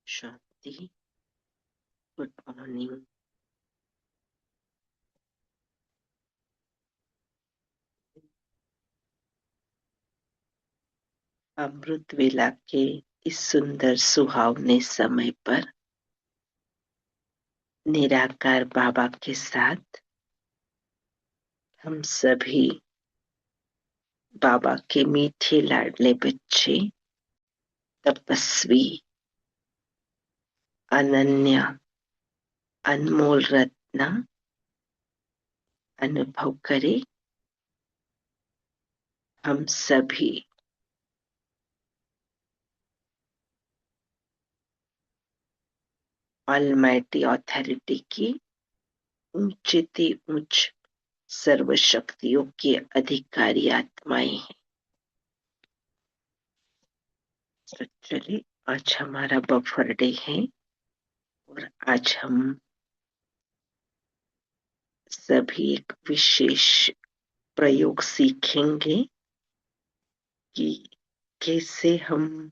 शांति। Good morning. अमृत वेला के इस सुंदर सुहावने समय पर निराकार बाबा के साथ हम सभी बाबा के मीठे लाडले बच्चे, तपस्वी, अनन्य, अनमोल रत्न अनुभव करें। हम सभी ऑलमाइटी ऑथोरिटी की ऊंचे उच्च सर्व शक्तियों के अधिकारी आत्माएं हैं। तो चलिए, आज हमारा बफर डे है और आज हम सभी एक विशेष प्रयोग सीखेंगे कि कैसे हम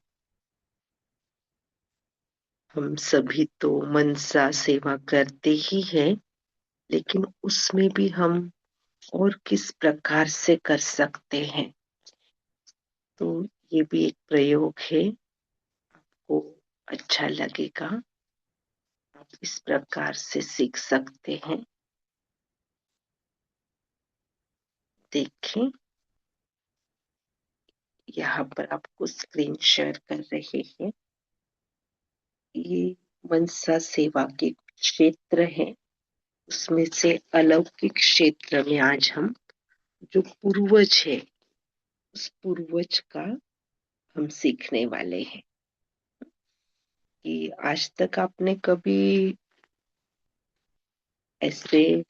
सभी तो मनसा सेवा करते ही हैं, लेकिन उसमें भी हम और किस प्रकार से कर सकते हैं। तो ये भी एक प्रयोग है, आपको अच्छा लगेगा। आप इस प्रकार से सीख सकते हैं। देखें, यहाँ पर आपको स्क्रीन शेयर कर रहे हैं। ये मनसा सेवा के क्षेत्र है, उसमें से अलौकिक क्षेत्र में आज हम जो पूर्वज है उस पूर्वज का हम सीखने वाले हैं। कि आज तक आपने कभी ऐसे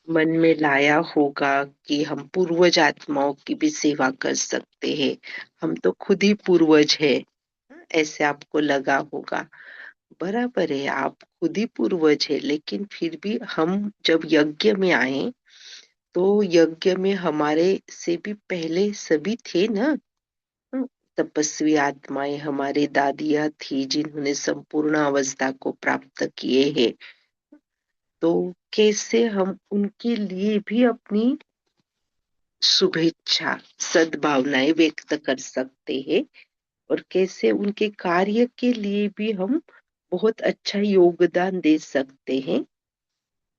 मन में लाया होगा कि हम पूर्वज आत्माओं की भी सेवा कर सकते हैं, हम तो खुद ही पूर्वज है, ऐसे आपको लगा होगा। बराबर है, आप खुद ही पूर्वज है, लेकिन फिर भी हम जब यज्ञ में आए तो यज्ञ में हमारे से भी पहले सभी थे ना। तपस्वी आत्माएं हमारे दादियां थी जिन्होंने संपूर्ण अवस्था को प्राप्त किए हैं। तो कैसे हम उनके लिए भी अपनी शुभेच्छा सद्भावनाएं व्यक्त कर सकते हैं और कैसे उनके कार्य के लिए भी हम बहुत अच्छा योगदान दे सकते हैं।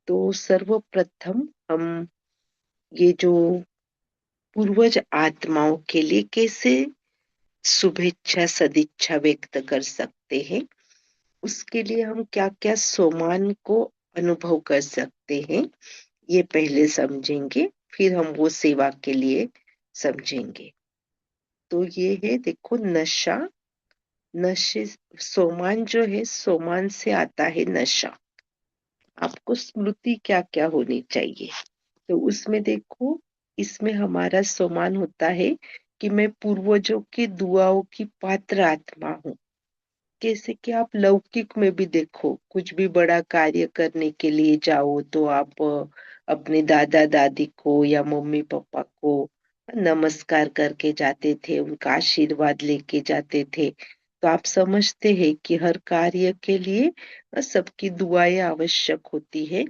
तो सर्वप्रथम हम ये जो पूर्वज आत्माओं के लिए कैसे शुभेच्छा सदिच्छा व्यक्त कर सकते हैं, उसके लिए हम क्या क्या सोमान को अनुभव कर सकते हैं, ये पहले समझेंगे, फिर हम वो सेवा के लिए समझेंगे। तो ये है, देखो, नशा। नशे, सोमान जो है, सोमान से आता है नशा। आपको स्मृति क्या क्या होनी चाहिए, तो उसमें देखो, इसमें हमारा सोमान होता है कि मैं पूर्वजों की दुआओं की पात्र आत्मा हूँ। कैसे कि आप लौकिक में भी देखो, कुछ भी बड़ा कार्य करने के लिए जाओ तो आप अपने दादा दादी को या मम्मी पापा को नमस्कार करके जाते थे, उनका आशीर्वाद लेके जाते थे। तो आप समझते हैं कि हर कार्य के लिए सबकी दुआएं आवश्यक होती है।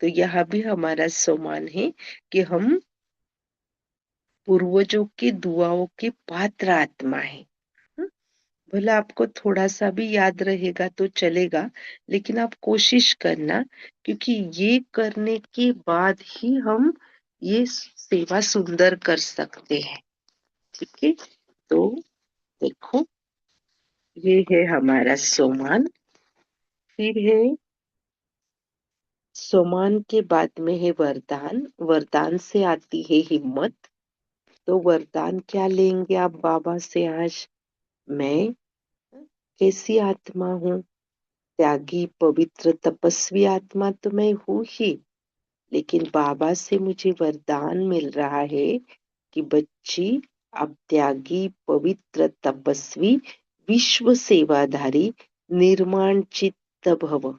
तो यह भी हमारा सम्मान है कि हम पूर्वजों की दुआओं के पात्र आत्मा है। भला आपको थोड़ा सा भी याद रहेगा तो चलेगा, लेकिन आप कोशिश करना, क्योंकि ये करने के बाद ही हम ये सेवा सुंदर कर सकते हैं। ठीक है, तो देखो, ये है हमारा सोमान। फिर है सोमान के बाद में है वरदान। वरदान से आती है हिम्मत। तो वरदान क्या लेंगे आप बाबा से आज? मैं कैसी आत्मा हूँ? त्यागी, पवित्र, तपस्वी आत्मा तो मैं हूँ ही, लेकिन बाबा से मुझे वरदान मिल रहा है कि बच्ची, अब त्यागी, पवित्र, तपस्वी, विश्व सेवाधारी, निर्माण चित्त भव।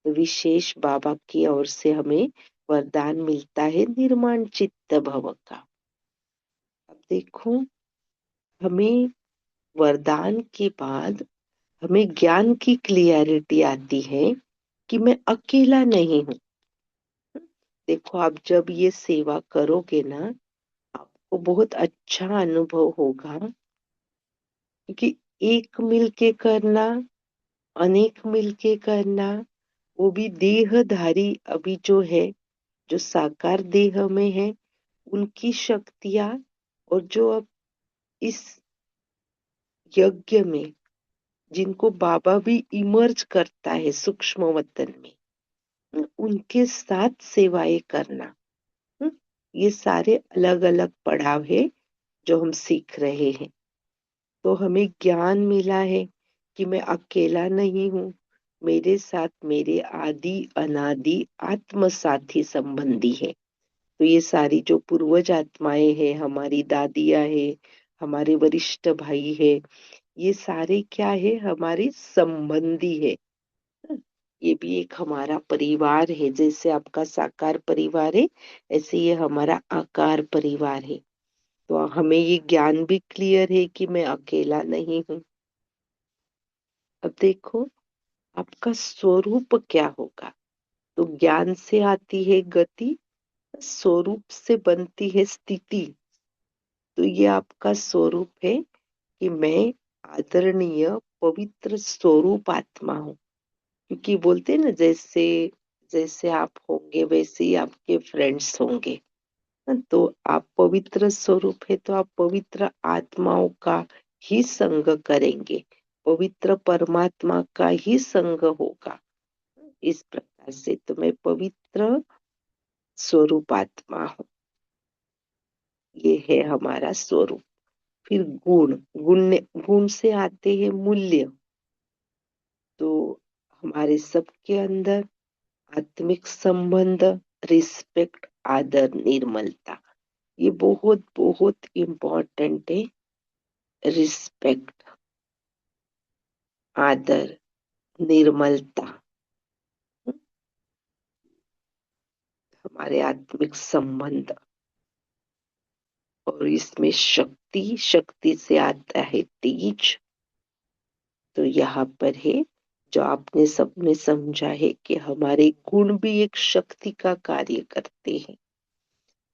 विशेष बाबा की ओर से हमें वरदान मिलता है निर्माण चित्त भव का। अब देखो, हमें वरदान के बाद हमें ज्ञान की क्लियरिटी आती है कि मैं अकेला नहीं हूँ। देखो, आप जब ये सेवा करोगे ना, आपको बहुत अच्छा अनुभव होगा, क्योंकि एक मिलके करना, अनेक मिलके करना, वो भी देहधारी अभी जो है, जो साकार देह में है, उनकी शक्तियां, और जो अब इस यज्ञ में जिनको बाबा भी इमर्ज करता है सूक्ष्म वतन में, उनके साथ सेवाएं करना। हम्म, ये सारे अलग अलग पड़ाव है जो हम सीख रहे हैं। तो हमें ज्ञान मिला है कि मैं अकेला नहीं हूँ, मेरे साथ मेरे आदि अनादि आत्म साथी संबंधी है। तो ये सारी जो पूर्वज आत्माएं हैं, हमारी दादियां हैं, हमारे वरिष्ठ भाई है, ये सारे क्या है, हमारे संबंधी है। ये भी एक हमारा परिवार है। जैसे आपका साकार परिवार है, ऐसे ये हमारा आकार परिवार है। तो हमें ये ज्ञान भी क्लियर है कि मैं अकेला नहीं हूँ। अब देखो, आपका स्वरूप क्या होगा। तो ज्ञान से आती है गति, स्वरूप से बनती है स्थिति। तो ये आपका स्वरूप है कि मैं आदरणीय पवित्र स्वरूप आत्मा हूँ। क्योंकि बोलते हैं ना, जैसे जैसे आप होंगे वैसे ही आपके फ्रेंड्स होंगे। तो आप पवित्र स्वरूप है, तो आप पवित्र आत्माओं का ही संग करेंगे, पवित्र परमात्मा का ही संग होगा। इस प्रकार से तो मैं पवित्र स्वरूप आत्मा हूँ। ये है हमारा स्वरूप। फिर गुण, गुण से आते हैं मूल्य। तो हमारे सबके अंदर आत्मिक संबंध, रिस्पेक्ट, आदर, निर्मलता, ये बहुत बहुत इम्पोर्टेंट है। रिस्पेक्ट, आदर, निर्मलता, हमारे आत्मिक संबंध। और इसमें शक्ति, शक्ति से आता है तेज। तो यहाँ पर है, जो आपने सबने समझा है कि हमारे गुण भी एक शक्ति का कार्य करते हैं।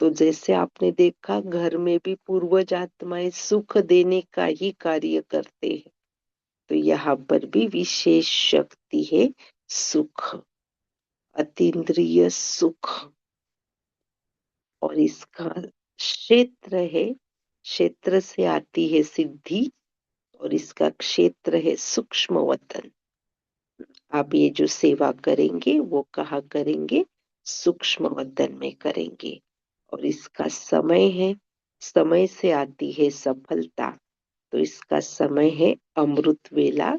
तो जैसे आपने देखा, घर में भी पूर्वज आत्माएं सुख देने का ही कार्य करते हैं। तो यहाँ पर भी विशेष शक्ति है, सुख, अतीन्द्रिय सुख। और इसका क्षेत्र है, क्षेत्र से आती है सिद्धि, और इसका क्षेत्र है सूक्ष्म वतन। आप ये जो सेवा करेंगे वो कहाँ करेंगे, सूक्ष्म वतन में करेंगे। और इसका समय है, समय से आती है सफलता। तो इसका समय है अमृत वेला,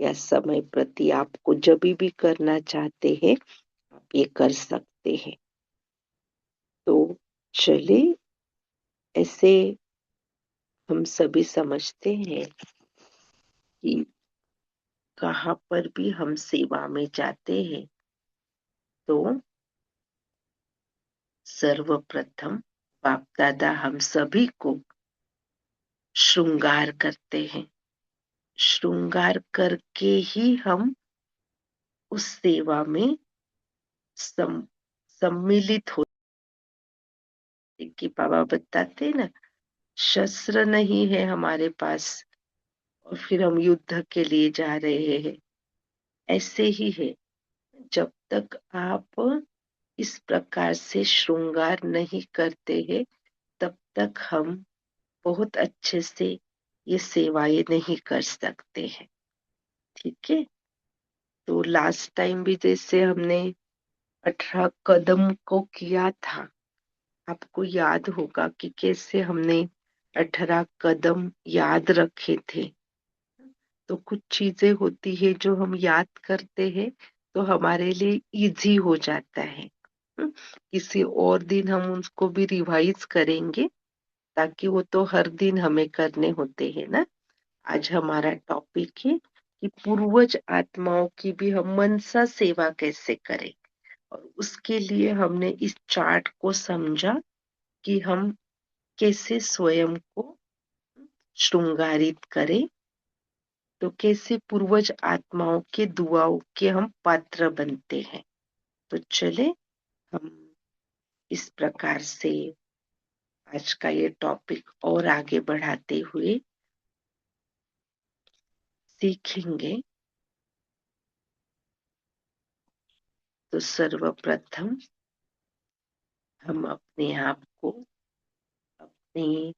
या समय प्रति आपको जब भी करना चाहते हैं आप ये कर सकते हैं। तो चले, ऐसे हम सभी समझते हैं कि कहाँ पर भी हम सेवा में जाते हैं तो सर्वप्रथम बाप दादा हम सभी को श्रृंगार करते हैं। श्रृंगार करके ही हम उस सेवा में सम्मिलित होते। कि बाबा बताते ना, शस्त्र नहीं है हमारे पास और फिर हम युद्ध के लिए जा रहे हैं। ऐसे ही है, जब तक आप इस प्रकार से श्रृंगार नहीं करते हैं, तब तक हम बहुत अच्छे से ये सेवाएं नहीं कर सकते हैं। ठीक है। तो लास्ट टाइम भी जैसे हमने 18 कदम को किया था, आपको याद होगा कि कैसे हमने 18 कदम याद रखे थे। तो कुछ चीजें होती है जो हम याद करते हैं तो हमारे लिए इजी हो जाता है। किसी और दिन हम उसको भी रिवाइज करेंगे, ताकि वो तो हर दिन हमें करने होते हैं ना। आज हमारा टॉपिक है कि पूर्वज आत्माओं की भी हम मनसा सेवा कैसे करें। और उसके लिए हमने इस चार्ट को समझा कि हम कैसे स्वयं को श्रृंगारित करें तो कैसे पूर्वज आत्माओं के दुआओं के हम पात्र बनते हैं। तो चले हम इस प्रकार से आज का ये टॉपिक और आगे बढ़ाते हुए सीखेंगे। तो सर्वप्रथम हम अपने आप को अपने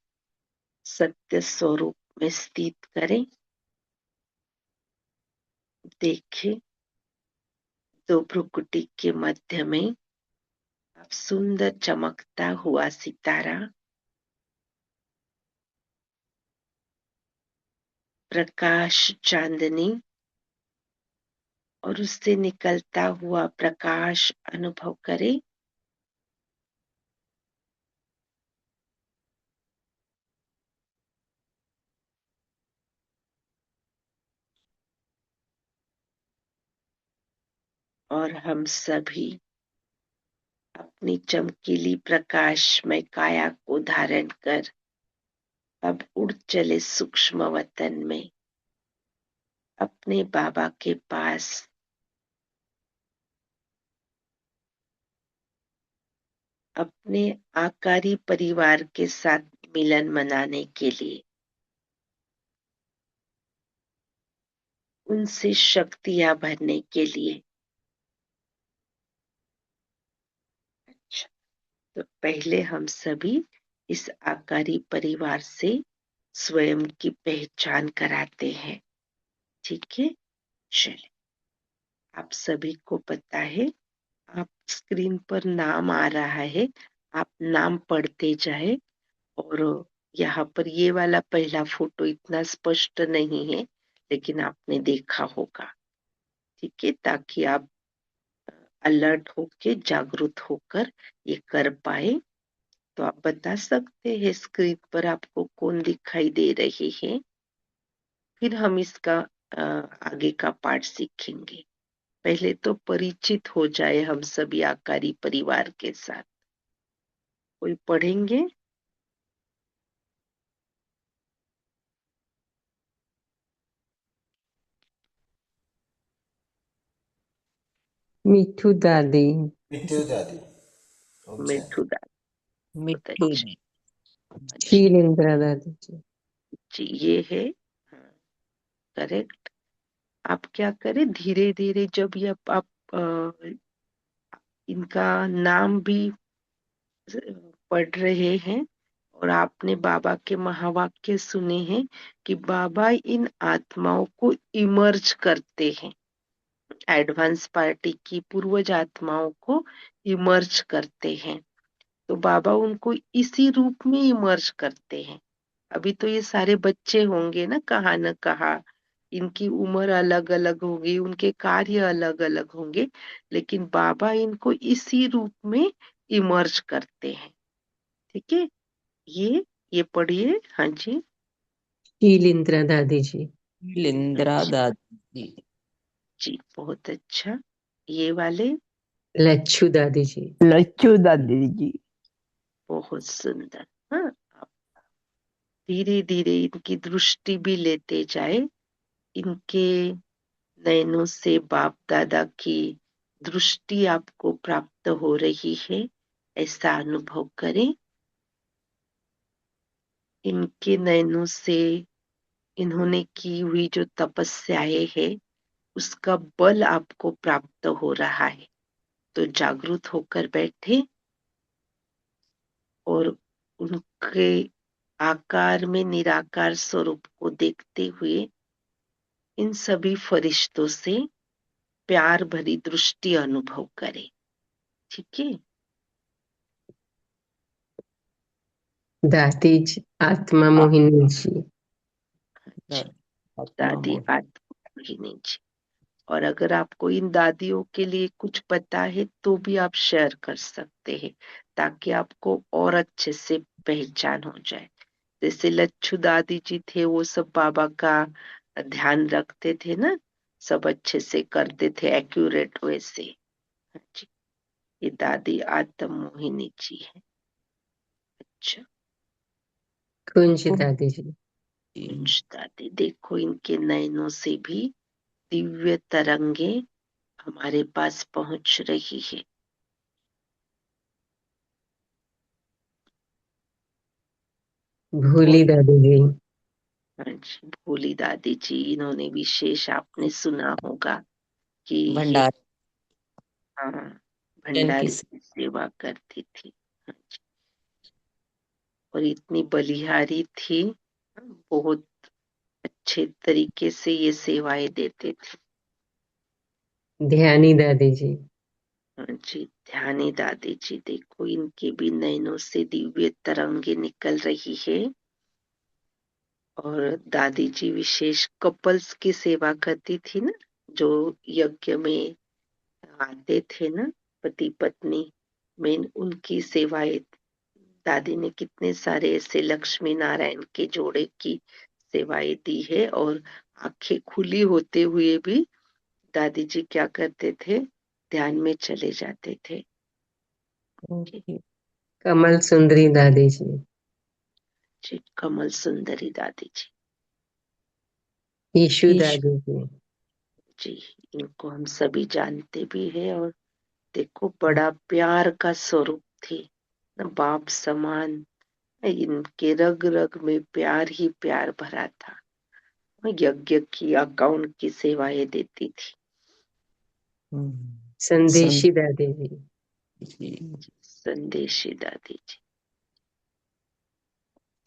सत्य स्वरूप में स्थित करें। देखें तो भ्रुकुटी के मध्य में अब सुंदर चमकता हुआ सितारा, प्रकाश चांदनी और उससे निकलता हुआ प्रकाश अनुभव करें। और हम सभी अपनी चमकीली प्रकाशमय काया को धारण कर अब उड़ चले सूक्ष्म वतन में अपने बाबा के पास, अपने आकारी परिवार के साथ मिलन मनाने के लिए, उनसे शक्तियां भरने के लिए। अच्छा, तो पहले हम सभी इस आकारी परिवार से स्वयं की पहचान कराते हैं। ठीक है, चलिए। आप सभी को पता है, आप स्क्रीन पर नाम आ रहा है, आप नाम पढ़ते जाए। और यहाँ पर ये वाला पहला फोटो इतना स्पष्ट नहीं है, लेकिन आपने देखा होगा। ठीक है, ताकि आप अलर्ट होके जागरूक होकर ये कर पाए। तो आप बता सकते हैं स्क्रीन पर आपको कौन दिखाई दे रही है। फिर हम इसका आगे का पार्ट सीखेंगे। पहले तो परिचित हो जाए हम सभी आकारी परिवार के साथ। कोई पढ़ेंगे? मिठू दादी। मिठू दादी। मिठू दादी, बहुत मिट्टू अच्छा। जी। शीलेंद्रा दादी जी। जी, ये है करेक्ट। आप क्या करें, धीरे धीरे जब ये आप इनका नाम भी पढ़ रहे हैं और आपने बाबा के महावाक्य सुने हैं कि बाबा इन आत्माओं को इमर्ज करते हैं, एडवांस पार्टी की पूर्वज आत्माओं को इमर्ज करते हैं। तो बाबा उनको इसी रूप में इमर्ज करते हैं। अभी तो ये सारे बच्चे होंगे ना, कहाँ न कहाँ इनकी उम्र अलग अलग होगी, उनके कार्य अलग अलग होंगे, लेकिन बाबा इनको इसी रूप में इमर्ज करते हैं। ठीक है, ये पढ़िए। हाँ जी। शीलेंद्रा दादी जी। लिंद्रा दादी जी। जी, बहुत अच्छा। ये वाले लच्छू दादी जी। लच्चू दादी जी। बहुत सुंदर। हाँ, धीरे धीरे इनकी दृष्टि भी लेते जाए। इनके नयनों से बाप दादा की दृष्टि आपको प्राप्त हो रही है, ऐसा अनुभव करें। इनके नयनों से इन्होंने की हुई जो तपस्याएं है, उसका बल आपको प्राप्त हो रहा है। तो जागरूक होकर बैठे और उनके आकार में निराकार स्वरूप को देखते हुए इन सभी फरिश्तों से प्यार भरी दृष्टि अनुभव करें। ठीक है, दादी जी आत्मा मोहिनी जी। आत्मा दादी मोहिनी। आत्मा जी। और अगर आपको इन दादियों के लिए कुछ पता है तो भी आप शेयर कर सकते हैं, ताकि आपको और अच्छे से पहचान हो जाए। जैसे लच्छू दादी जी थे, वो सब बाबा का ध्यान रखते थे ना, सब अच्छे से करते थे, एक्यूरेट वैसे। हाँ जी, ये दादी आत्म मोहिनी जी है। अच्छा, कुंज दादी जी। कुछ दादी, देखो इनके नयनों से भी दिव्य तरंगे हमारे पास पहुंच रही है। भोली दादी जी। हाँ जी, भोली दादी जी, इन्होंने विशेष आपने सुना होगा कि ये भंडार हाँ की भंडारी की सेवा करती थी। हाँ जी, और इतनी बलिहारी थी, बहुत अच्छे तरीके से ये सेवाएं देते थे। ध्यानी दादी जी। हाँ जी, ध्यानी दादी जी, देखो इनके भी नयनों से दिव्य तरंगे निकल रही है। और दादी जी विशेष कपल्स की सेवा करती थी ना, जो यज्ञ में आते थे ना, पति पत्नी में उनकी सेवाएं। दादी ने कितने सारे ऐसे लक्ष्मी नारायण के जोड़े की सेवाएं दी है। और आंखें खुली होते हुए भी दादी जी क्या करते थे, ध्यान में चले जाते थे। कमल सुंदरी दादी जी। जी, कमल सुंदरी दादी जी। ईशु ईश दादी जी। जी, इनको हम सभी जानते भी हैं। और देखो बड़ा प्यार का स्वरूप थी न, बाप समान। इनके रग रग में प्यार ही प्यार भरा था। यज्ञ की अकाउंट की सेवाएं देती थी। संदेशी दादी जी। संदेशी दादी जी।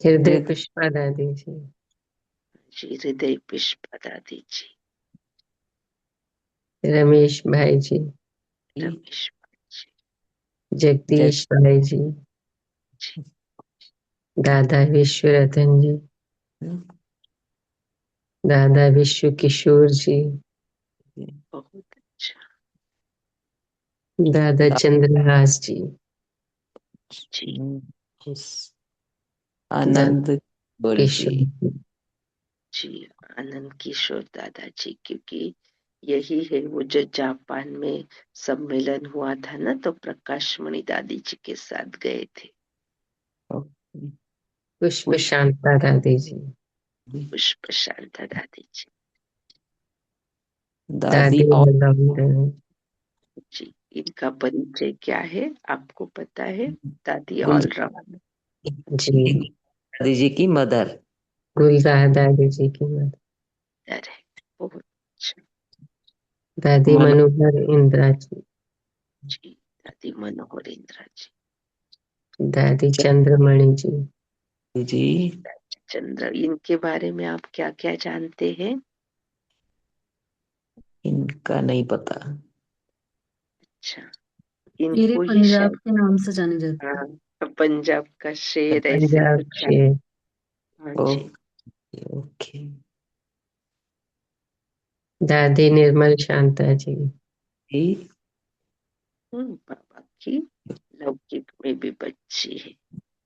हृदय पुष्पा दादी जी। जी, हृदय पुष्पा दादी जी। रमेश भाई जी। रमेश जी। जगदीश भाई जी। दादा विश्वरतन जी। दादा विश्व किशोर जी। बहुत अच्छा। दादा चंद्रहास जी। जी, आनंद गौर जी। किशोर जी। जी, आनंद किशोर दादाजी, क्योंकि यही है वो जो जापान में सम्मेलन हुआ था ना, तो प्रकाश मणि दादी जी के साथ गए थे। पुष्प शांता दादी जी। पुष्प शांता दादी जी। दादी दादी और मलंग जी, इनका परिचय क्या है आपको पता है? दादी गुलजार ऑलराउंड जी। दादी जी की मदर। गुलजार दादी जी की मदर। है। बहुत अच्छा। दादी मनो मनोहर इंदिरा जी। जी, दादी मनोहर इंदिरा जी। दादी चंद्रमणि जी। जी। चंद्र, इनके बारे में आप क्या क्या जानते हैं? इनका नहीं पता। अच्छा, मेरे इनको ही पंजाब शायद, के नाम से जाने जाते हैं। हाँ, पंजाब का शेर ऐसे पंजाब कुछ है। के। हाँ जी। Okay okay. दादी निर्मल शांता जी। बाबा की लौकिक में भी बच्ची है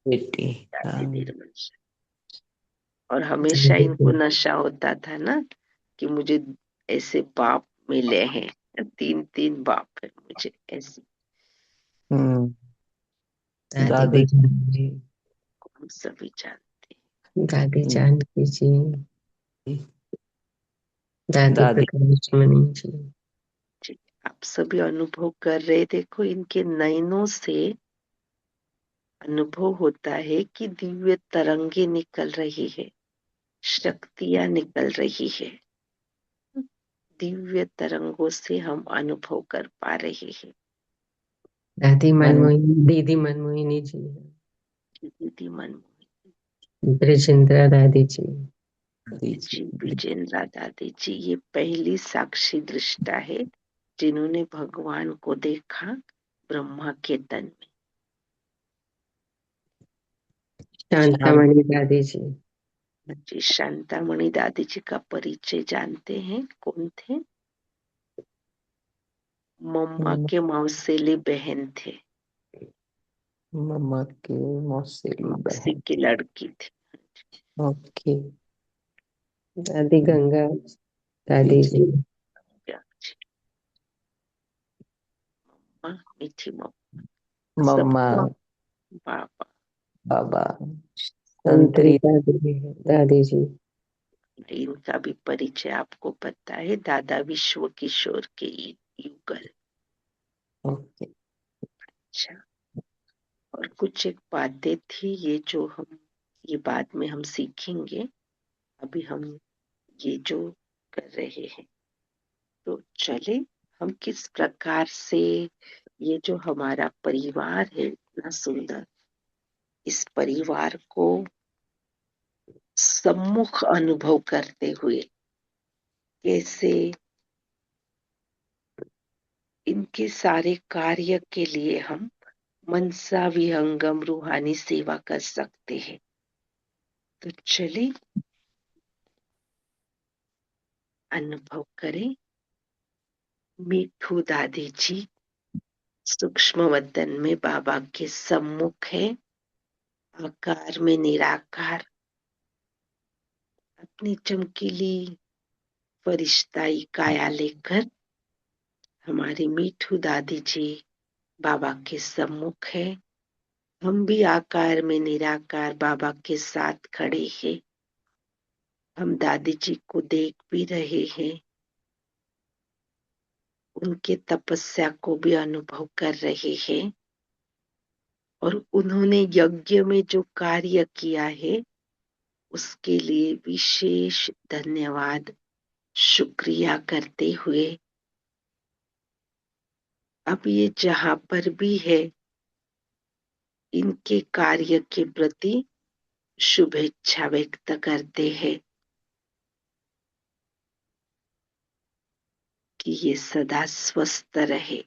बेटी। दादी हाँ। निर्मल शाह। और हमेशा दादी इनको नशा होता था ना, कि मुझे ऐसे बाप मिले हैं, तीन तीन बाप है मुझे ऐसे। हम्म। दादी दादी जी। हम सभी जानते दादी जानकी जी। दादी दादी प्रकाश मणि जी। हैं। जी, आप सभी अनुभव कर रहे, देखो इनके नयनों से अनुभव होता है कि दिव्य तरंगे निकल रही है, शक्तियां निकल रही है। दिव्य तरंगों से हम अनुभव कर पा रहे हैं। दादी मन मनमोहिनी दीदी मनमोहिनी जी। दीदी मन ब्रजेंद्रा दादी जी। दादी जी, जी। विजेंद्रा दादी जी, ये पहली साक्षी दृष्टा है जिन्होंने भगवान को देखा ब्रह्मा के तन में। शाम शांतामणि दादी जी। जी, शांतामणि दादी जी का परिचय जानते हैं, कौन थे? मम्मा के मौसेली बहन थे, मम्मा के मौसेली मौसी बहन। की लड़की थी। ओके। दादी गंगा दादी दादी जी। जी। क्या जी, मम्मा, मीठी मम्मा, मम्मा। सबको बाबा। बाबा। संतरी संतरी दादी दादी जी। इनका भी परिचय आपको पता है, दादा विश्व किशोर के युगल। ओके। अच्छा, और कुछ एक बातें थी ये बाद में हम सीखेंगे। अभी हम ये जो कर रहे हैं, तो चले हम किस प्रकार से ये जो हमारा परिवार है इतना सुंदर, इस परिवार को सम्मुख अनुभव करते हुए कैसे इनके सारे कार्य के लिए हम मनसा विहंगम रूहानी सेवा कर सकते हैं। तो चलिए अनुभव करें। मिठू दादी जी सूक्ष्म वतन में बाबा के सम्मुख है, आकार में निराकार, अपनी चमकीली फरिश्ताई काया लेकर हमारी मिठू दादी जी बाबा के सम्मुख है। हम भी आकार में निराकार बाबा के साथ खड़े हैं। हम दादी जी को देख भी रहे हैं, उनके तपस्या को भी अनुभव कर रहे हैं, और उन्होंने यज्ञ में जो कार्य किया है उसके लिए विशेष धन्यवाद शुक्रिया करते हुए अब ये जहां पर भी है इनके कार्य के प्रति शुभेच्छा व्यक्त करते हैं कि ये सदा स्वस्थ रहे,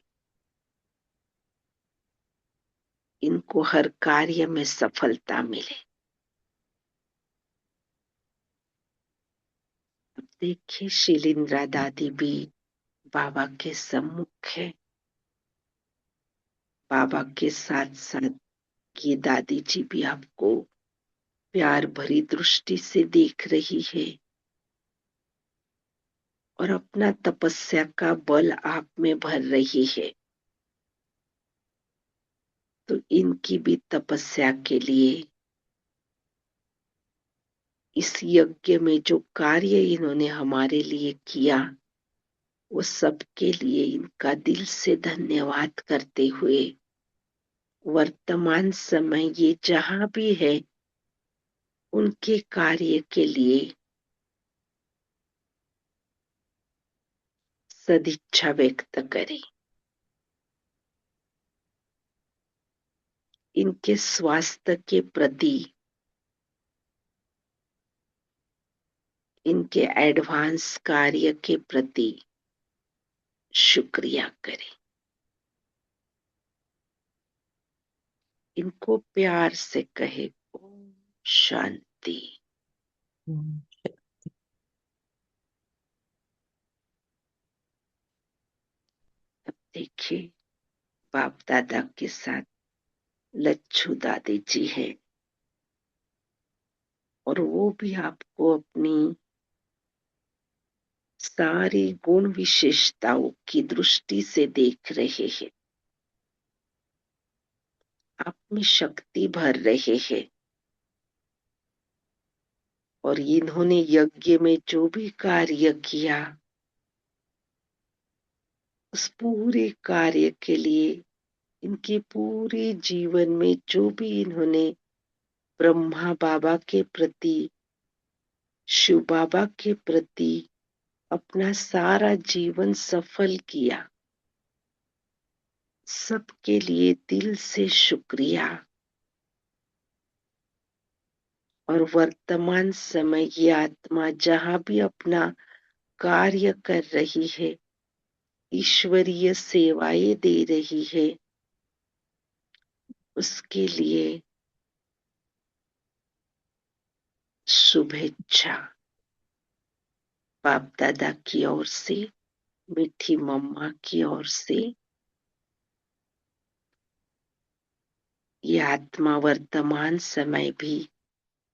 इनको हर कार्य में सफलता मिले। अब देखिए शिलिंद्रा दादी भी बाबा के सम्मुख है, बाबा के साथ साथ ये दादी जी भी आपको प्यार भरी दृष्टि से देख रही है और अपना तपस्या का बल आप में भर रही है। तो इनकी भी तपस्या के लिए, इस यज्ञ में जो कार्य इन्होंने हमारे लिए किया वो सबके लिए इनका दिल से धन्यवाद करते हुए वर्तमान समय ये जहां भी है उनके कार्य के लिए सदिच्छा व्यक्त करें। इनके स्वास्थ्य के प्रति, इनके एडवांस कार्य के प्रति शुक्रिया करें। इनको प्यार से कहे ओम शांति। अब देखिए बाप दादा के साथ लच्छू दादी जी है और वो भी आपको अपनी सारी गुण विशेषताओं की दृष्टि से देख रहे हैं, आप में शक्ति भर रहे हैं, और इन्होंने यज्ञ में जो भी कार्य किया उस पूरे कार्य के लिए, इनके पूरे जीवन में जो भी इन्होंने ब्रह्मा बाबा के प्रति, शिव बाबा के प्रति अपना सारा जीवन सफल किया, सबके लिए दिल से शुक्रिया। और वर्तमान समय ये आत्मा जहां भी अपना कार्य कर रही है, ईश्वरीय सेवाएं दे रही है, उसके लिए शुभेच्छा बाप दादा की ओर से, मीठी मम्मा की ओर से। ये आत्मा वर्तमान समय भी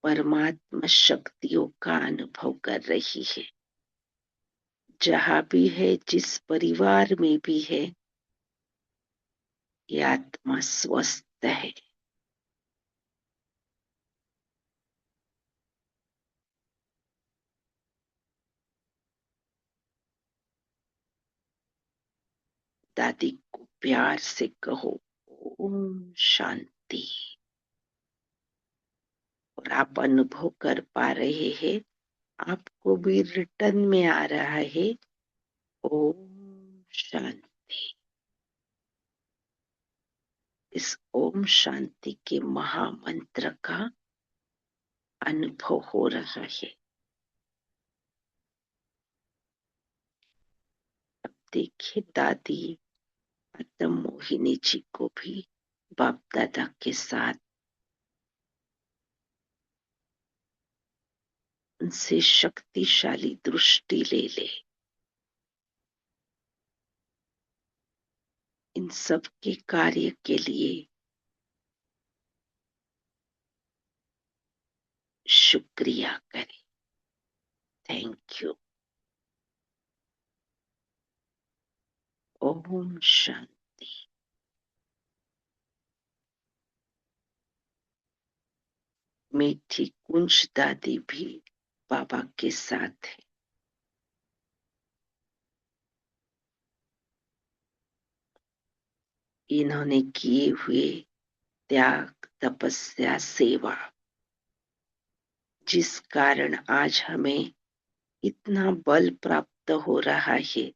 परमात्मा शक्तियों का अनुभव कर रही है, जहां भी है, जिस परिवार में भी है, ये आत्मा स्वस्थ है। दादी को प्यार से कहो ओम शांति। और आप अनुभव कर पा रहे हैं, आपको भी रिटर्न में आ रहा है ओम शांति। इस ओम शांति के महामंत्र का अनुभव हो रहा है। अब देखिए दादी माता मोहिनी जी को भी बाप दादा के साथ उनसे शक्तिशाली दृष्टि ले ले। इन सब के कार्य के लिए शुक्रिया करें। Thank you. ओम शांति। मीठी कुंज दादी भी बाबा के साथ है। इन्होंने किए हुए त्याग तपस्या सेवा जिस कारण आज हमें इतना बल प्राप्त हो रहा है,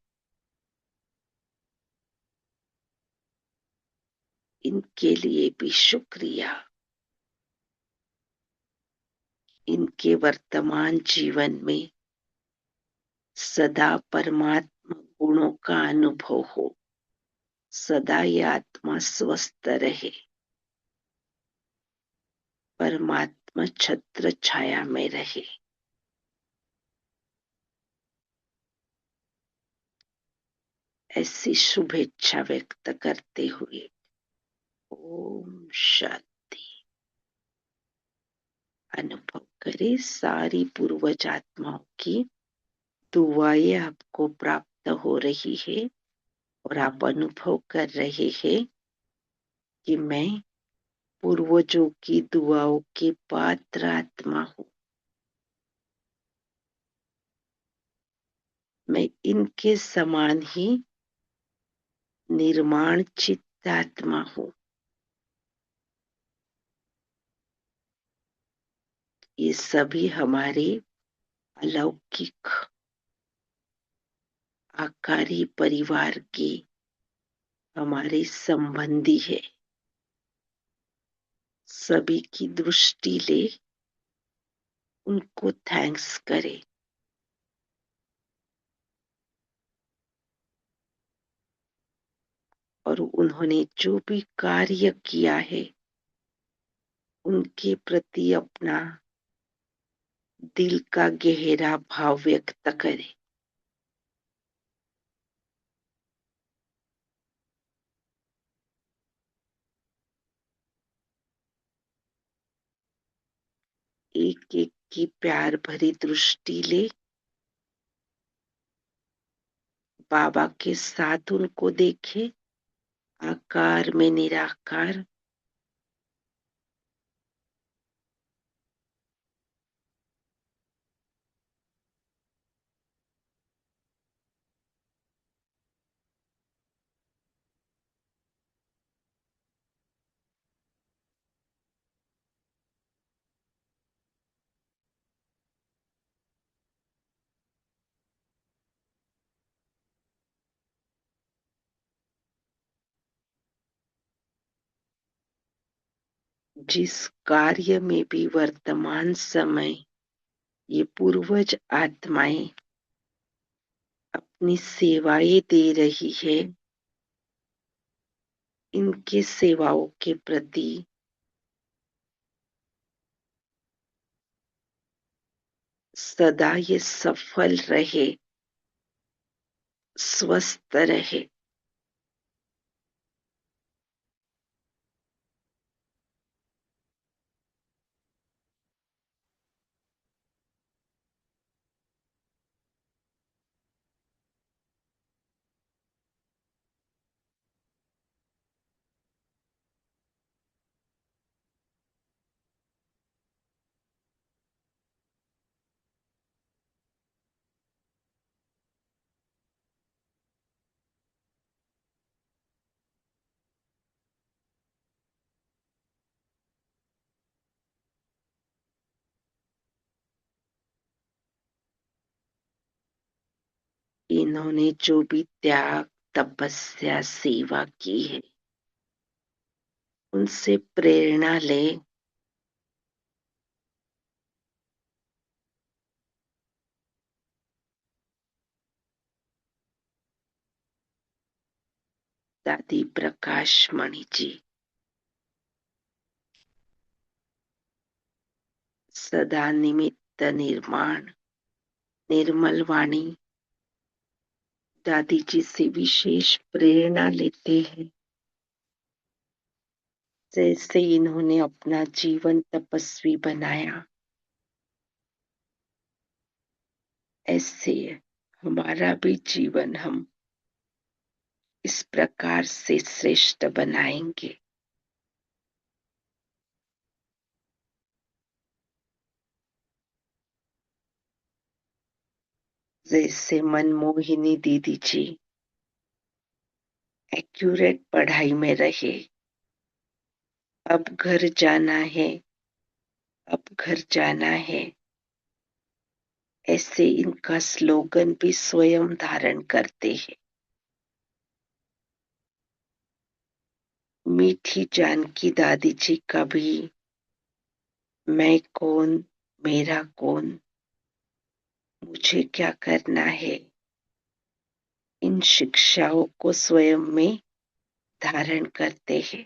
इनके लिए भी शुक्रिया। इनके वर्तमान जीवन में सदा परमात्मा गुणों का अनुभव हो, सदा ये आत्मा स्वस्थ रहे, परमात्मा छत्र छाया में रहे। ऐसी शुभेच्छा व्यक्त करते हुए ओम शांति। अनुभव करें सारी पूर्वज आत्माओं की दुआएं आपको प्राप्त हो रही है और आप अनुभव कर रहे हैं कि मैं पूर्वजों की दुआओं की पात्र आत्मा हूँ। मैं इनके समान ही निर्माण चित्त आत्मा हूँ। ये सभी हमारे अलौकिक आकारी परिवार के हमारे संबंधी है। सभी की दृष्टि ले, उनको थैंक्स करें। और उन्होंने जो भी कार्य किया है उनके प्रति अपना दिल का गहरा भाव व्यक्त करें। एक एक की प्यार भरी दृष्टि ले, बाबा के साथ उनको देखे, आकार में निराकार। जिस कार्य में भी वर्तमान समय ये पूर्वज आत्माएं अपनी सेवाएं दे रही है, इनके सेवाओं के प्रति सदा ये सफल रहे, स्वस्थ रहे। इन्होंने जो भी त्याग, तपस्या, सेवा की है, उनसे प्रेरणा ले। दादी प्रकाश मणि जी, सदा निमित्त निर्माण, निर्मल वाणी, दादी जी से विशेष प्रेरणा लेते हैं। जैसे इन्होंने अपना जीवन तपस्वी बनाया, ऐसे हमारा भी जीवन हम इस प्रकार से श्रेष्ठ बनाएंगे। जैसे मनमोहिनी दीदी जी एक्यूरेट पढ़ाई में रहे, अब घर जाना है, अब घर जाना है, ऐसे इनका स्लोगन भी स्वयं धारण करते हैं। मीठी जानकी दादी जी का भी मैं कौन, मेरा कौन, मुझे क्या करना है, इन शिक्षाओं को स्वयं में धारण करते हैं।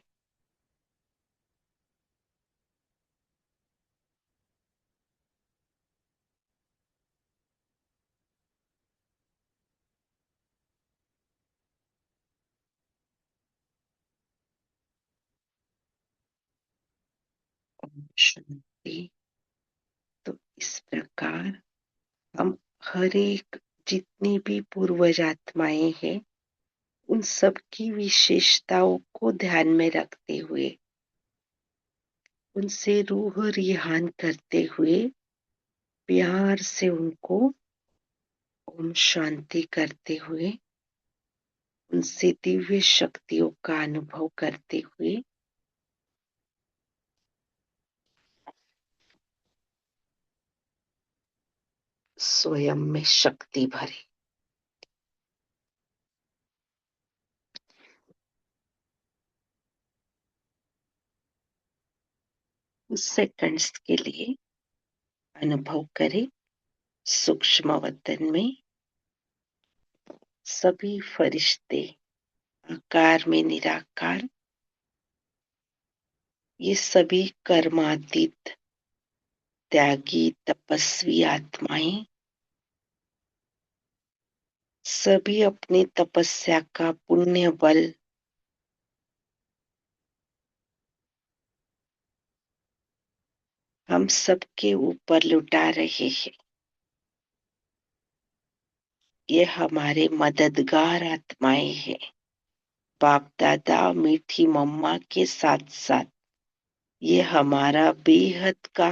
शांति। तो इस प्रकार हम हर एक जितनी भी पूर्वज आत्माएं हैं, उन सब की विशेषताओं को ध्यान में रखते हुए, उनसे रूह रिहान करते हुए, प्यार से उनको ओम शांति करते हुए, उनसे दिव्य शक्तियों का अनुभव करते हुए, स्वयं में शक्ति भरे। कुछ सेकंड्स के लिए अनुभव करें, सूक्ष्म वतन में सभी फरिश्ते आकार में निराकार, ये सभी कर्मातीत त्यागी तपस्वी आत्माएं, सभी अपनी तपस्या का पुण्य बल हम सबके ऊपर लुटा रहे हैं। ये हमारे मददगार आत्माएं हैं। बाप दादा, मीठी मम्मा के साथ साथ ये हमारा बेहद का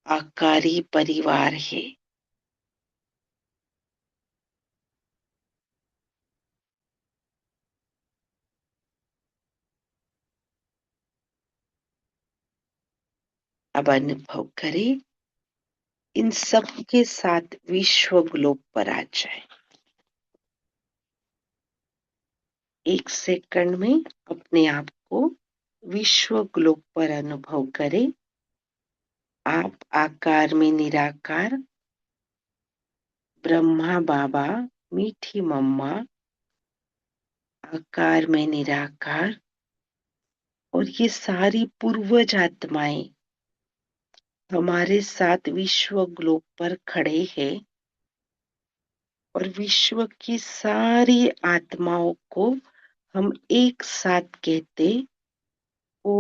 आकारी परिवार है। अब अनुभव करें, इन सब के साथ विश्व ग्लोब पर आ जाए। एक सेकंड में अपने आप को विश्व ग्लोब पर अनुभव करें। आप आकार में निराकार, ब्रह्मा बाबा, मीठी मम्मा आकार में निराकार, और ये सारी पूर्वज आत्माएं हमारे साथ विश्व ग्लोब पर खड़े हैं, और विश्व की सारी आत्माओं को हम एक साथ कहते ओ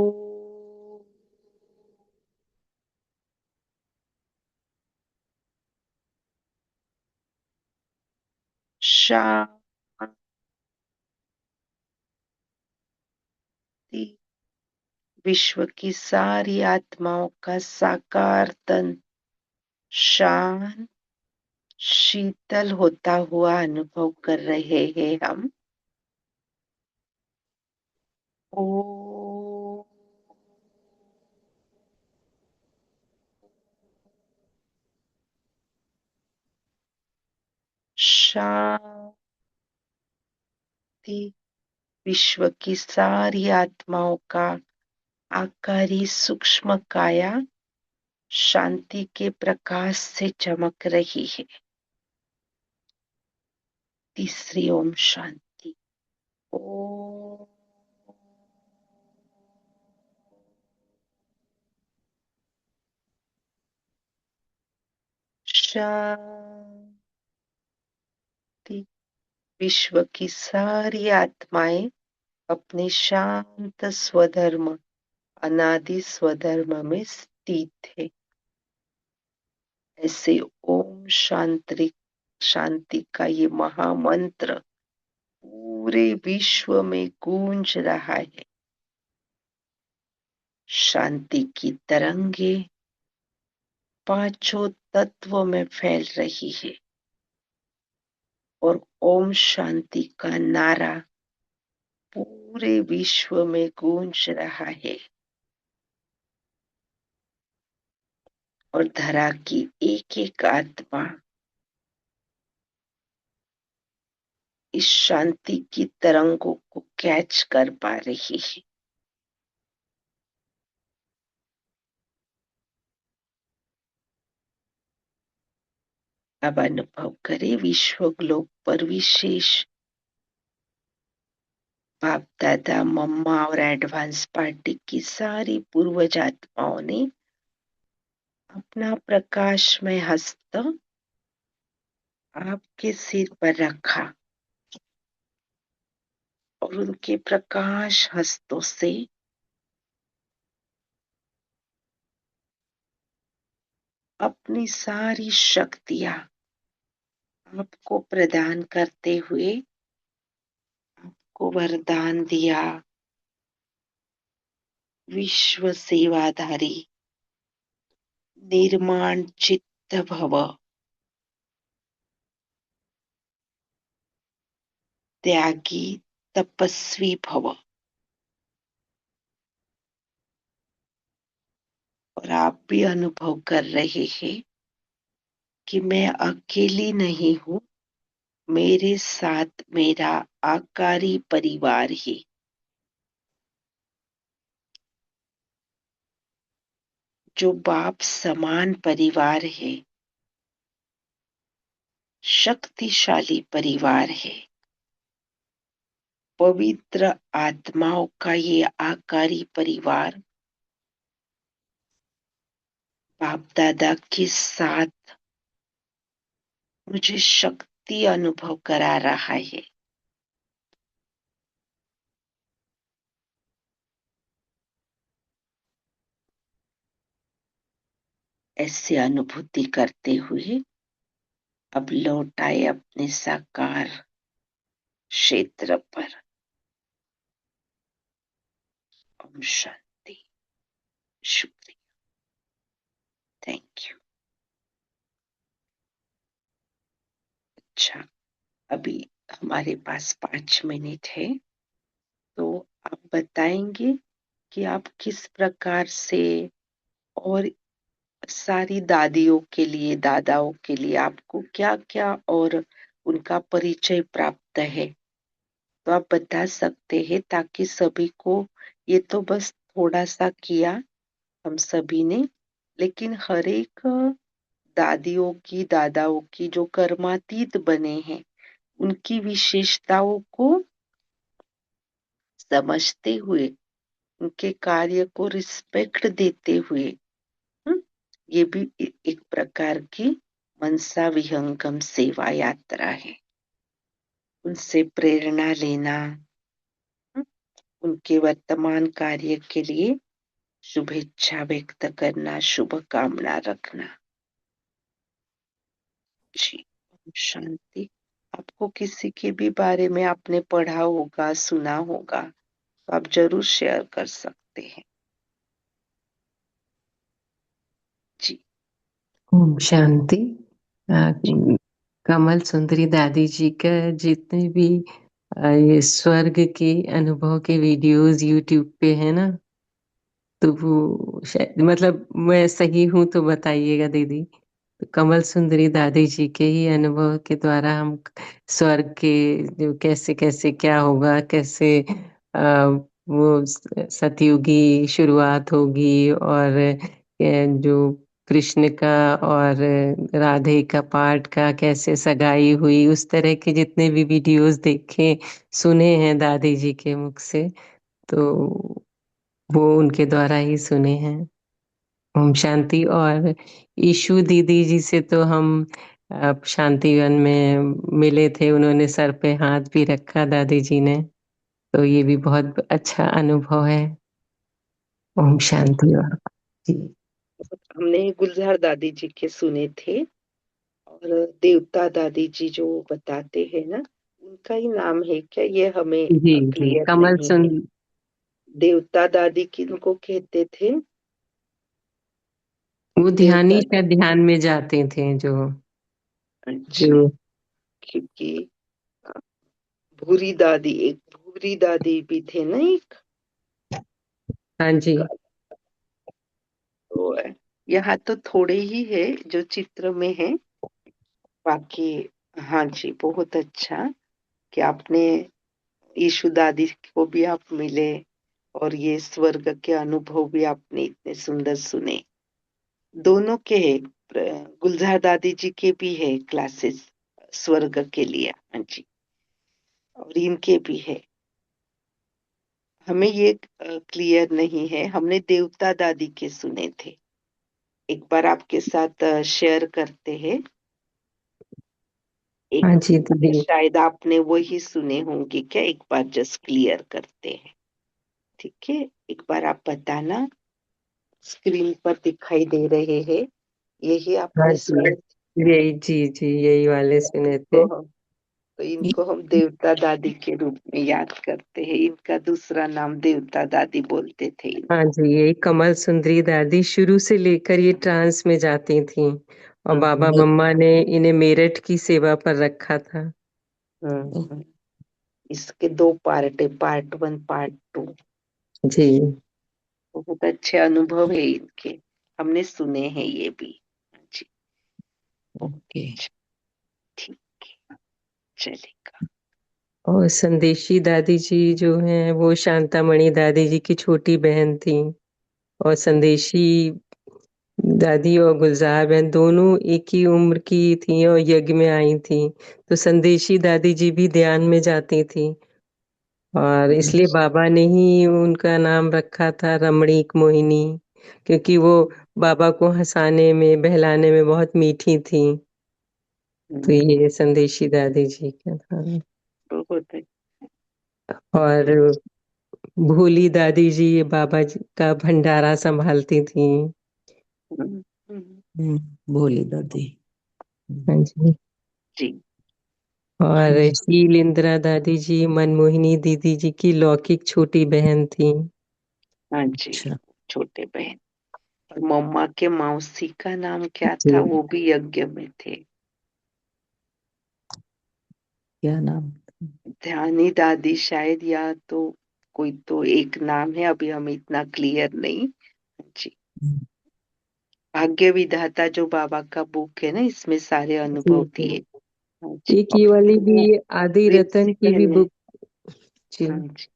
शांति। विश्व की सारी आत्माओं का साकार तन शांत, शीतल होता हुआ अनुभव कर रहे हैं हम। ओ शांत। विश्व की सारी आत्माओं का आकारी सूक्ष्म काया शांति के प्रकाश से चमक रही है। तीसरी ओम शांति। ओम शांति। विश्व की सारी आत्माएं अपने शांत स्वधर्म अनादि स्वधर्म में स्थित है। ऐसे ओम शांति शांति का ये महामंत्र पूरे विश्व में गूंज रहा है। शांति की तरंगे पांचों तत्वों में फैल रही है और ओम शांति का नारा पूरे विश्व में गूंज रहा है और धरा की एक एक आत्मा इस शांति की तरंगों को कैच कर पा रही है। अब अनुभव करें विश्व ग्लोब पर विशेष बाप दादा मम्मा और एडवांस पार्टी की सारी पूर्वज आत्माओं ने अपना प्रकाशमय हस्त आपके सिर पर रखा और उनके प्रकाश हस्तों से अपनी सारी शक्तियां आपको प्रदान करते हुए आपको वरदान दिया। विश्व सेवाधारी निर्माण चित्त भव, त्यागी तपस्वी भव। और आप भी अनुभव कर रहे हैं कि मैं अकेली नहीं हूं, मेरे साथ मेरा आकारी परिवार है जो बाप समान परिवार है, शक्तिशाली परिवार है। पवित्र आत्माओं का ये आकारी परिवार बाप दादा के साथ मुझे शक्ति अनुभव करा रहा है। ऐसे अनुभूति करते हुए अब लौट आए अपने साकार क्षेत्र पर। ओम शांति। शुक्रिया। Thank you. अच्छा, अभी हमारे पास 5 मिनट है, तो आप बताएंगे कि आप किस प्रकार से और सारी दादियों के लिए दादाओं के लिए आपको क्या क्या और उनका परिचय प्राप्त है, तो आप बता सकते हैं ताकि सभी को, ये तो बस थोड़ा सा किया हम सभी ने, लेकिन हर एक दादियों की दादाओं की जो कर्मातीत बने हैं उनकी विशेषताओं को समझते हुए उनके कार्य को रिस्पेक्ट देते हुए, हम्म, ये भी एक प्रकार की मनसा विहंगम सेवा यात्रा है। उनसे प्रेरणा लेना, हम्म, उनके वर्तमान कार्य के लिए शुभेच्छा व्यक्त करना, शुभकामना रखना। जी, ओम शांति। आपको किसी के भी बारे में आपने पढ़ा होगा, सुना होगा, तो आप जरूर शेयर कर सकते हैं। जी। ओम शांति। जी। कमल सुंदरी दादी जी का जितने भी ये स्वर्ग के अनुभव के वीडियोस यूट्यूब पे है ना, तो वो शायद मतलब मैं सही हूँ तो बताइएगा दीदी। तो कमल सुंदरी दादी जी के ही अनुभव के द्वारा हम स्वर्ग के जो कैसे कैसे क्या होगा, कैसे वो सतयुगी शुरुआत होगी, और जो कृष्ण का और राधे का पार्ट का कैसे सगाई हुई, उस तरह के जितने भी वीडियोस देखे सुने हैं दादी जी के मुख से, तो वो उनके द्वारा ही सुने हैं। ओम शांति। और ईशु दीदी जी से तो हम शांतिवन में मिले थे, उन्होंने सर पे हाथ भी रखा दादी जी ने, तो ये भी बहुत अच्छा अनुभव है। ओम शांति। और जी हमने गुलजार दादी जी के सुने थे, और देवता दादी जी जो बताते हैं ना, उनका ही नाम है क्या, ये हमें जी जी क्लियर कमल नहीं सुन है। देवता दादी किनको कहते थे? वो ध्यानी देवता शायद ध्यान में जाते थे जो अच्छा, जो क्योंकि भूरी दादी, एक भूरी दादी भी थे ना एक। हाँ जी। तो यहाँ तो थोड़े ही है जो चित्र में है, बाकी हाँ जी, बहुत अच्छा कि आपने यीशु दादी को भी आप मिले, और ये स्वर्ग के अनुभव भी आपने इतने सुंदर सुने। दोनों के है, गुलजार दादी जी के भी है क्लासेस स्वर्ग के लिए, हाँ जी, और इनके भी है। हमें ये क्लियर नहीं है, हमने देवता दादी के सुने थे। एक बार आपके साथ शेयर करते हैं। एक हाँ जी दीदी। शायद आपने वही सुने होंगे क्या, एक बार जस्ट क्लियर करते हैं। ठीक है, एक बार आप बताना, स्क्रीन पर दिखाई दे रहे हैं, यही हाँ आपने जी, सुने यही जी जी यही वाले सुने थे। तो हम तो इनको हम देवता दादी के रूप में याद करते हैं। इनका दूसरा नाम देवता दादी बोलते थे हाँ इनको। जी, यही कमल सुंदरी दादी शुरू से लेकर ये ट्रांस में जाती थी, और बाबा हम्म, मम्मा ने इन्हें मेरठ की सेवा पर रखा था। हम्म। इसके दो पार्ट है, पार्ट वन पार्ट टू। जी। बहुत अच्छे अनुभव है इनके, हमने सुने हैं ये भी। जी, ओके। ठीक है, चलेगा। और संदेशी दादी जी जो हैं वो शांतामणि दादी जी की छोटी बहन थी, और संदेशी दादी और गुलजार बहन दोनों एक ही उम्र की थी और यज्ञ में आई थी, तो संदेशी दादी जी भी ध्यान में जाती थी, और इसलिए बाबा ने ही उनका नाम रखा था रमणीक मोहिनी, क्योंकि वो बाबा को हंसाने में बहलाने में बहुत मीठी थी। तो हम्म, ये संदेशी दादी जी का था। बहुत है। और भोली दादी जी ये बाबा जी का भंडारा संभालती थी। हम्म, हम्म, भोली दादी। हाँ जी। जी, और शील इंदिरा दादी जी मनमोहिनी दीदी जी की लौकिक छोटी बहन थी। हाँ जी, अच्छा। छोटे बहन। और मम्मा के मौसी का नाम क्या जी। था, वो भी यज्ञ में थे। क्या नाम? ध्यानी दादी शायद, या तो कोई तो एक नाम है, अभी हमें इतना क्लियर नहीं। जी, भाग्य विधाता जो बाबा का बुक है ना, इसमें सारे जी अनुभव जी। दिए। हाँ जी, एक ये और वाली भी वो आदि रतन की भी प्रिंसिपल है। बुक। जी। हाँ जी,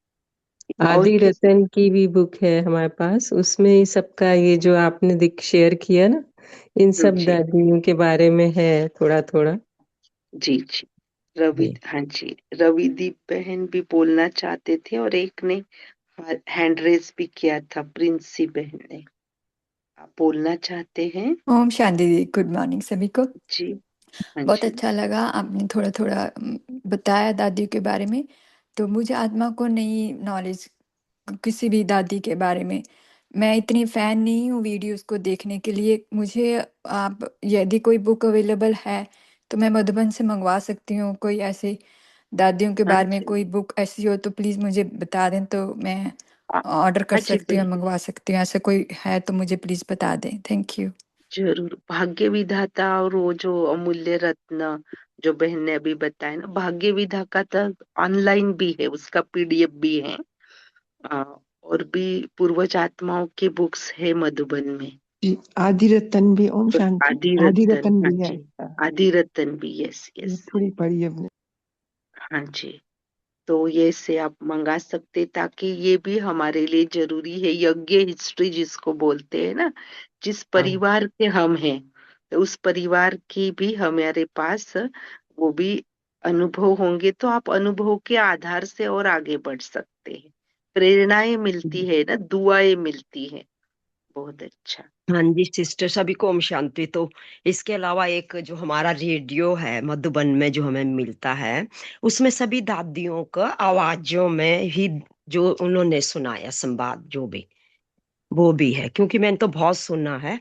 और आदि किस? रतन की भी बुक है हमारे पास, उसमें ये सबका ये जो आपने दिख शेयर किया ना, इन सब जी, दादियों के बारे में है थोड़ा थोड़ा। जी, जी, रवि, जी। हाँ जी, रविदीप बहन भी बोलना चाहते थे, और एक ने हैंड रेस भी किया था, प्रिंसी बहन ने। आप बोलना चाहते हैं? ओम शांति दी, गुड मॉर्निंग सभी को। जी, हाँ बहुत जी, अच्छा लगा आपने थोड़ा थोड़ा बताया दादियों के बारे में। तो मुझे आत्मा को नई नॉलेज किसी भी दादी के बारे में, मैं इतनी फ़ैन नहीं हूँ वीडियोस को देखने के लिए। मुझे आप यदि कोई बुक अवेलेबल है तो मैं मधुबन से मंगवा सकती हूँ। कोई ऐसी दादियों के हाँ बारे में जी, कोई बुक ऐसी हो तो प्लीज़ मुझे बता दें, तो मैं हाँ ऑर्डर कर हाँ जी, सकती हूँ, बिल्कुल, मंगवा सकती हूँ। ऐसा कोई है तो मुझे प्लीज़ बता दें। Thank you. जरूर। भाग्य विधाता और वो जो अमूल्य रत्न जो बहन ने अभी बताया ना, भाग्य विधाता का ऑनलाइन भी है, उसका पीडीएफ भी है। और भी पूर्वज आत्माओं की बुक्स है मधुबन में। जी, आदि रतन भी, ओम शांति। आदि आदि रतन, रतन हाँ भी है। जी, आदि रतन भी, यस ये यस, थोड़ी पढ़ी हमने। हाँ जी। तो ये से आप मंगा सकते, ताकि ये भी हमारे लिए जरूरी है, यज्ञ हिस्ट्री जिसको बोलते हैं ना, जिस हाँ, परिवार के हम हैं, तो उस परिवार की भी हमारे पास वो भी अनुभव होंगे, तो आप अनुभव के आधार से और आगे बढ़ सकते हैं, प्रेरणाएं मिलती है ना, दुआएं मिलती है। बहुत अच्छा। हाँ जी सिस्टर, सभी को ओम शांति। तो इसके अलावा एक जो हमारा रेडियो है मधुबन में जो हमें मिलता है, उसमें सभी दादियों का आवाजों में ही जो उन्होंने सुनाया संवाद जो भी, वो भी है, क्योंकि मैंने तो बहुत सुना है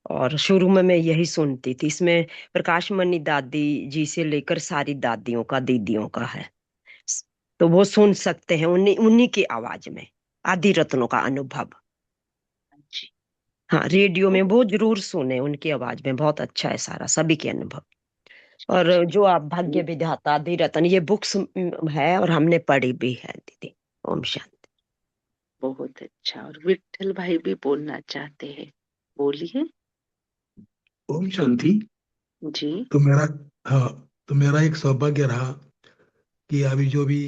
और शुरू में मैं यही सुनती थी। इसमें प्रकाश मणि दादी जी से लेकर सारी दादियों का, दीदियों का है, तो वो सुन सकते हैं उन्हीं उन्हीं की आवाज में, आदि रत्नों का अनुभव। जी। हाँ, रेडियो में बहुत वो जरूर सुने, उनकी आवाज में बहुत अच्छा है सारा, सभी के अनुभव। और अच्छा। जो आप भाग्य विधाता आदि रत्न, ये बुक्स है और हमने पढ़ी भी है दीदी। ओम शांति। बहुत अच्छा। और विठल भाई भी बोलना चाहते हैं, बोलिए। ओम शांति। जी। तो मेरा, हाँ, तो मेरा एक सौभाग्य रहा कि अभी जो भी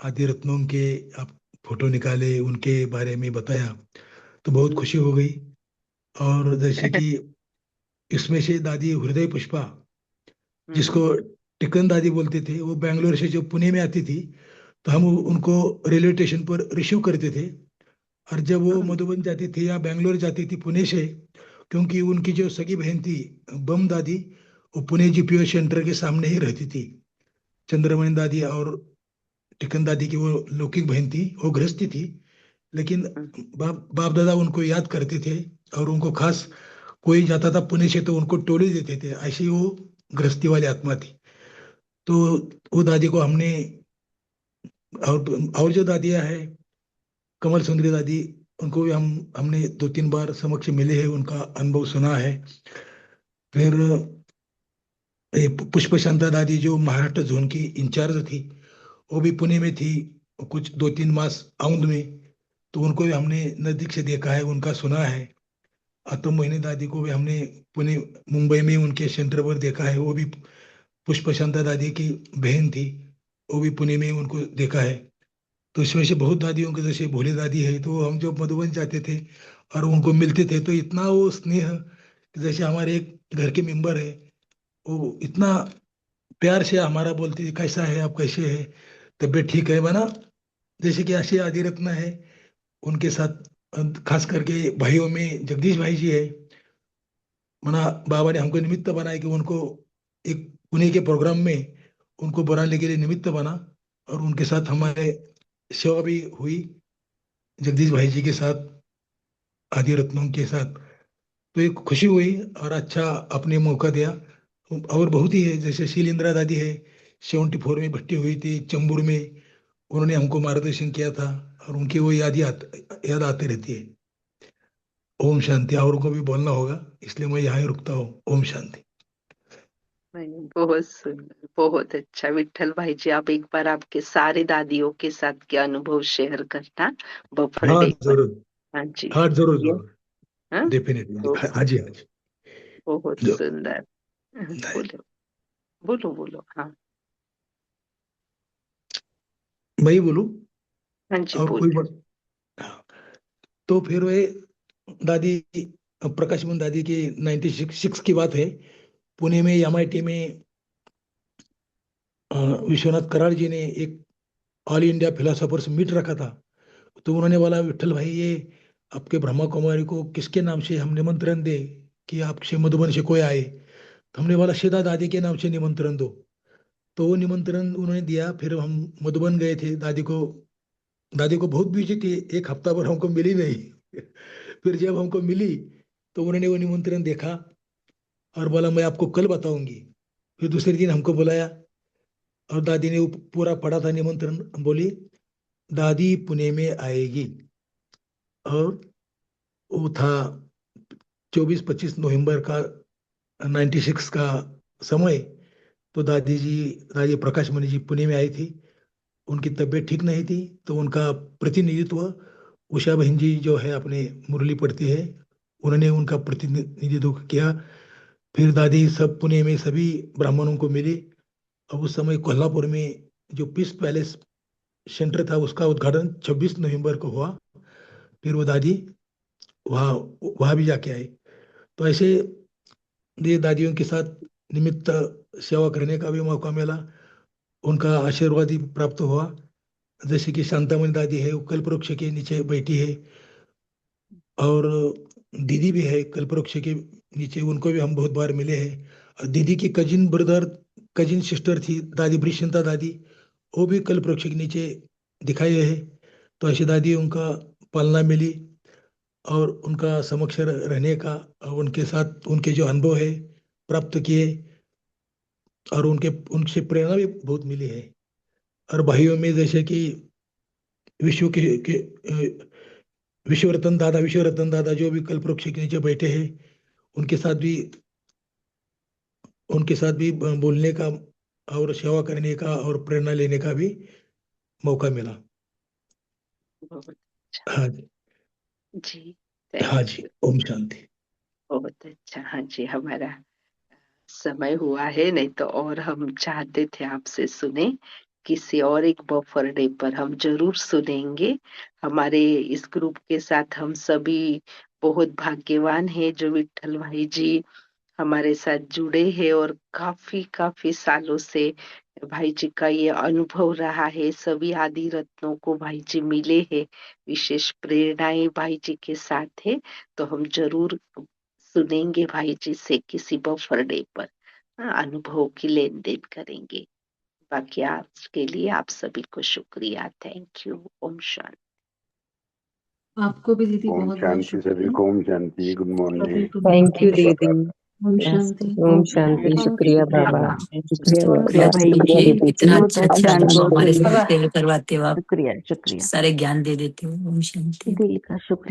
आदि रत्नों के आप फोटो निकाले, उनके बारे में बताया, तो बहुत खुशी हो गई। और जैसे कि इसमें से दादी हृदय पुष्पा, जिसको टिकन दादी बोलते थे, वो बैंगलोर से जो पुणे में आती थी, तो हम उनको रेलवे स्टेशन पर रिसीव करते थे। और जब वो मधुबन जाती थी या बैंगलोर जाती थी पुणे से, क्योंकि उनकी जो सगी बहन थी बम दादी, वो पुणे जीपीओ सेंटर के सामने ही रहती थी। चंद्रमणि दादी और टिकन दादी की वो लौकिक बहन थी, वो गृहस्थी थी, लेकिन बाप बाप दादा उनको याद करते थे। और उनको खास, कोई जाता था पुणे से तो उनको टोली देते थे, ऐसी वो गृहस्थी वाली आत्मा थी। तो वो दादी को हमने, और जो दादियाँ हैं, कमल सुंदरी दादी, उनको भी हमने 2-3 बार समक्ष मिले हैं, उनका अनुभव सुना है। फिर ये पुष्प शांता दादी जो महाराष्ट्र जोन की इंचार्ज थी, वो भी पुणे में थी कुछ 2-3 मास औंध में, तो उनको भी हमने नजदीक से देखा है, उनका सुना है। अतुल मोहिनी दादी को भी हमने पुणे, मुंबई में उनके सेंटर पर देखा है, वो भी पुष्प शांता दादी की बहन थी, वो भी पुणे में उनको देखा है। तो इसमें से बहुत दादियों के, जैसे भोले दादी है, तो हम जब मधुबन जाते थे और उनको मिलते थे, तो इतना वो स्नेह, जैसे हमारे एक घर के मेंबर है, वो इतना प्यार से हमारा बोलती थी, कैसा है आप, कैसे है, तबीयत ठीक है बना। जैसे कि आशी आदि रत्न है, उनके साथ खास करके भाइयों में जगदीश भाई जी है, मना बाबा ने हमको निमित्त बनाया कि उनको एक पुणे के प्रोग्राम में उनको बुलाने के लिए निमित्त बना, और उनके साथ हमारे सेवा भी हुई, जगदीश भाई जी के साथ, आदि रत्नों के साथ। तो एक खुशी हुई और अच्छा आपने मौका दिया। और बहुत ही है, जैसे शील दादी है, 74 में भर्ती हुई थी चंबूर में, उन्होंने हमको मार्गदर्शन किया था, और उनकी वो याद आती रहती है। ओम शांति। और को भी बोलना होगा, इसलिए मैं यहाँ ही रुकता हूँ। ओम शांति। नहीं, बहुत सुंदर, बहुत अच्छा। विठल भाई जी, आप एक बार आपके सारे दादियों के साथ के अनुभव शेयर करना हाँ बर्थडे पर। जरूर। हाँ जी। हाँ जरूर ये, जरूर। हाँ, डेफिनेटली, तो हाँ जी, हाँ जी। बहुत जो सुंदर। बोलो बोलो बोलो, हाँ। मैं ही बोलूँ, हाँ जी, और कोई बोलिए। बोल? हाँ। तो फिर वे दादी, प्रकाश मन दादी की 96 की बात है, पुणे में एमआईटी में विश्वनाथ कराड़ जी ने एक ऑल इंडिया फिलोसोफर्स मीट रखा था। तो उन्होंने बोला, विठल भाई, ये आपके ब्रह्मा कुमारी को किसके नाम से हम निमंत्रण दे, कि आपसे मधुबन से कोई आए? तो हमने बोला, सीधा दादी के नाम से निमंत्रण दो। तो वो निमंत्रण उन्होंने दिया, फिर हम मधुबन गए थे। दादी को बहुत बिजी थी, एक हफ्ता भर हमको मिली नहीं। फिर जब हमको मिली, तो उन्होंने वो निमंत्रण देखा और बोला, मैं आपको कल बताऊंगी। फिर दूसरे दिन हमको बुलाया, और दादी ने वो पूरा पढ़ा था निमंत्रण, बोली दादी पुणे में आएगी। और वो था 24-25 नवंबर का 96 का समय। तो दादी प्रकाश मणि जी पुणे में आई थी, उनकी तबीयत ठीक नहीं थी, तो उनका प्रतिनिधित्व उषा बहन जी जो है अपने मुरली पढ़ती है, उन्होंने उनका प्रतिनिधित्व किया। फिर दादी सब पुणे में सभी ब्राह्मणों को मिली। अब उस समय कोल्हापुर में जो पीस पैलेस सेंटर था उसका उद्घाटन 26 नवंबर को हुआ। फिर वो दादी वहाँ वहाँ भी जाके आए। तो ऐसे ये दादियों के साथ निमित्त सेवा करने का भी मौका मिला, उनका आशीर्वाद भी प्राप्त हुआ। जैसे कि शांतामणि दादी है, वो कल्पवृक्ष के नीचे बैठी है, और दीदी भी है कल्पवृक्ष के नीचे, उनको भी हम बहुत बार मिले हैं। और दीदी की कजिन सिस्टर थी दादी ब्रिशंता दादी, वो भी कल्पवृक्ष के नीचे दिखाई है। तो ऐसी दादी उनका पालना मिली, और उनका समक्ष रहने का और उनके साथ उनके जो अनुभव है प्राप्त किए, और उनसे प्रेरणा भी बहुत मिली है। और भाइयों में जैसे कि विश्व रतन दादा जो भी कल्पवृक्ष के नीचे बैठे हैं, उनके साथ भी बोलने का और सेवा करने का और प्रेरणा लेने का भी मौका मिला। बहुत अच्छा हाँ जी, जी, हाँ थैंक जी, यू। ओम शांति। बहुत अच्छा। हाँ जी, हमारा समय हुआ है, नहीं तो और हम चाहते थे आपसे सुने। किसी और एक बफर डे पर हम जरूर सुनेंगे। हमारे इस ग्रुप के साथ हम सभी बहुत भाग्यवान हैं जो विट्ठल भाई जी हमारे साथ जुड़े हैं, और काफी काफी सालों से भाई जी का ये अनुभव रहा है। सभी आदि रत्नों को भाई जी मिले हैं, विशेष प्रेरणाएं भाई जी के साथ है। तो हम जरूर सुनेंगे भाई जी से किसी बफर डे पर, अनुभव की लेन देन करेंगे। बाकी आज के लिए आप सभी को शुक्रिया, थैंक यू। ओम शांति। आपको भी दीदी ओम बहुत बहुत शांति, सभी शुक्रिया। को ओम शांति, गुड सभी मॉर्निंग। को थैंक यू बहुत दीदी। ओम यस, शांति। ओम शांति। शुक्रिया बाबा, शुक्रिया शुक्रिया बाबा, भाई शुक्रिया जी, दीदी इतना जी। अच्छा अच्छा अनुभव हमारे साथ शेयर करवाते हो आप। शुक्रिया शुक्रिया सारे ज्ञान दे देते हो। ओम शांति। दिल का शुक्रिया।